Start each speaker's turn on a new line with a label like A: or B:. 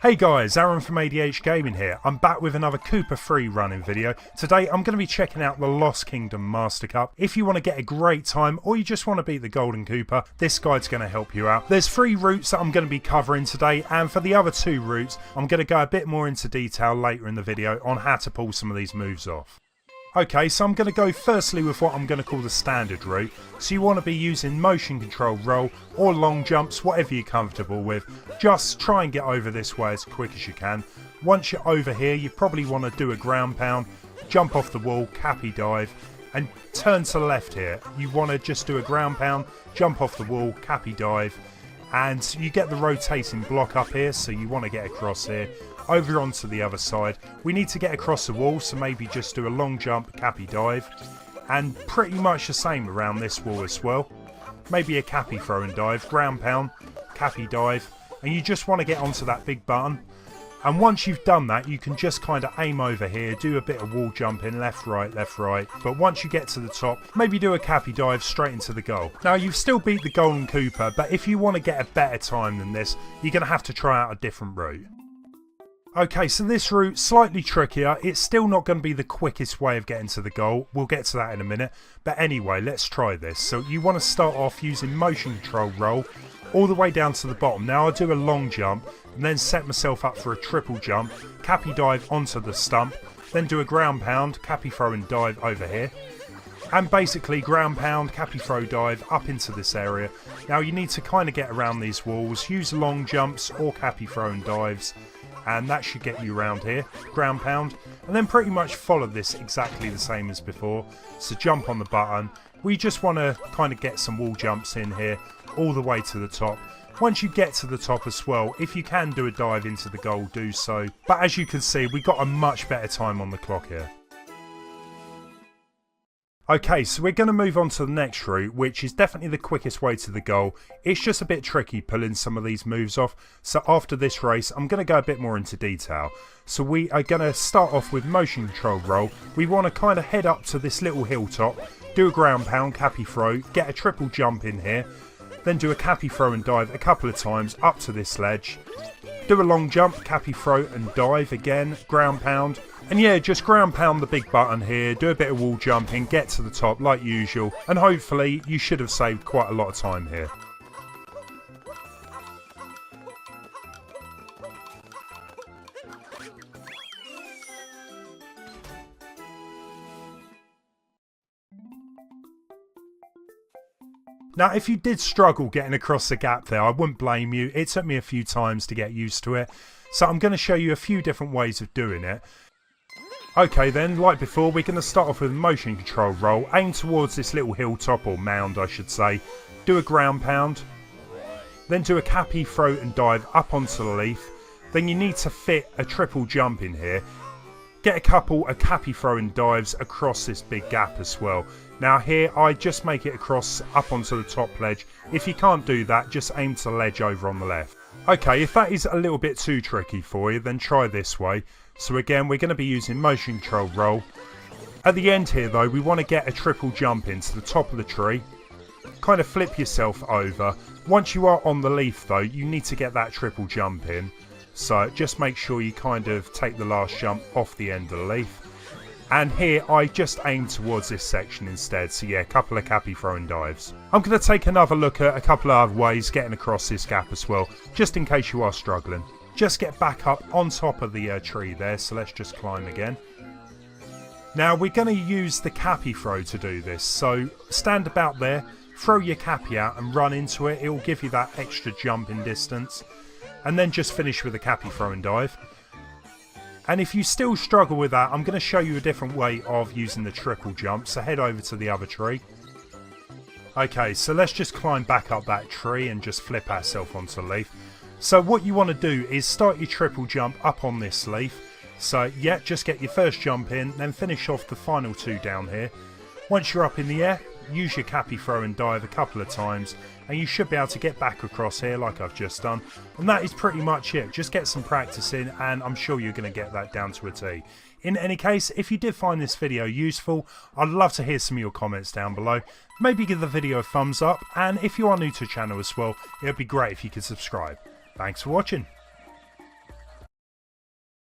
A: Hey guys, Aaron from ADH Gaming here. I'm back with another Koopa Freerunning video. Today I'm going to be checking out the Lost Kingdom Master Cup. If you want to get a great time or you just want to beat the Golden Koopa, this guide's going to help you out. There's 3 routes that I'm going to be covering today, and for the other 2 routes I'm going to go a bit more into detail later in the video on how to pull some of these moves off. Okay, so I'm going to go firstly with what I'm going to call the standard route. So you want to be using motion control roll or long jumps, whatever you're comfortable with. Just try and get over this way as quick as you can. Once you're over here, you probably want to do a ground pound, jump off the wall, cappy dive, and turn to the left here. You want to just do a ground pound, jump off the wall, cappy dive, and you get the rotating block up here, so you want to get across here. Over onto the other side, we need to get across the wall, so maybe just do a long jump, cappy dive, and pretty much the same around this wall as well. Maybe a cappy throw and dive, ground pound, cappy dive, and you just want to get onto that big button. And once you've done that, you can just kind of aim over here, do a bit of wall jumping, left, right, but once you get to the top, maybe do a cappy dive straight into the goal. Now, you've still beat the Golden Koopa, but if you want to get a better time than this, you're going to have to try out a different route. Okay, so this route, slightly trickier. It's still not going to be the quickest way of getting to the goal. We'll get to that in a minute. But anyway, let's try this. So you want to start off using motion control roll all the way down to the bottom. Now I'll do a long jump and then set myself up for a triple jump, cappy dive onto the stump, then do a ground pound, cappy throw and dive over here. And basically ground pound, cappy throw dive up into this area. Now you need to kind of get around these walls, use long jumps or cappy throw and dives. And that should get you around here, ground pound, and then pretty much follow this exactly the same as before. So jump on the button. We just want to kind of get some wall jumps in here all the way to the top. Once you get to the top as well, if you can do a dive into the goal, do so. But as you can see, we got a much better time on the clock here. Okay, so we're going to move on to the next route, which is definitely the quickest way to the goal. It's just a bit tricky pulling some of these moves off. So after this race, I'm going to go a bit more into detail. So we are going to start off with motion control roll. We want to kind of head up to this little hilltop, do a ground pound, cappy throw, get a triple jump in here, then do a cappy throw and dive a couple of times up to this ledge. Do a long jump, cappy throw and dive again, ground pound. And yeah, just ground pound the big button here, do a bit of wall jumping, get to the top like usual, and hopefully you should have saved quite a lot of time here. Now, if you did struggle getting across the gap there, I wouldn't blame you. It took me a few times to get used to it. So I'm going to show you a few different ways of doing it. Okay then, like before, we're going to start off with a motion control roll. Aim towards this little hilltop, or mound I should say. Do a ground pound. Then do a cappy throw and dive up onto the leaf. Then you need to fit a triple jump in here. Get a couple of cappy throw and dives across this big gap as well. Now here, I just make it across up onto the top ledge. If you can't do that, just aim to the ledge over on the left. Okay, if that is a little bit too tricky for you, then try this way. So again, we're going to be using motion control roll. At the end here though, we want to get a triple jump into the top of the tree. Kind of flip yourself over. Once you are on the leaf though, you need to get that triple jump in. So just make sure you kind of take the last jump off the end of the leaf. And here I just aim towards this section instead. So yeah, a couple of cappy throw and dives. I'm going to take another look at a couple of other ways getting across this gap as well, just in case you are struggling. Just get back up on top of the tree there, so let's just climb again. Now we're going to use the cappy throw to do this, so stand about there, throw your cappy out and run into it. It will give you that extra jump in distance, and then just finish with a cappy throw and dive. And if you still struggle with that, I'm going to show you a different way of using the triple jump, so head over to the other tree. Okay, so let's just climb back up that tree and just flip ourselves onto the leaf. So what you want to do is start your triple jump up on this leaf. So yeah, just get your first jump in, then finish off the final 2 down here. Once you're up in the air, use your cappy throw and dive a couple of times, and you should be able to get back across here like I've just done. And that is pretty much it. Just get some practice in, and I'm sure you're going to get that down to a T. In any case, if you did find this video useful, I'd love to hear some of your comments down below. Maybe give the video a thumbs up, and if you are new to the channel as well, it would be great if you could subscribe. Thanks for watching.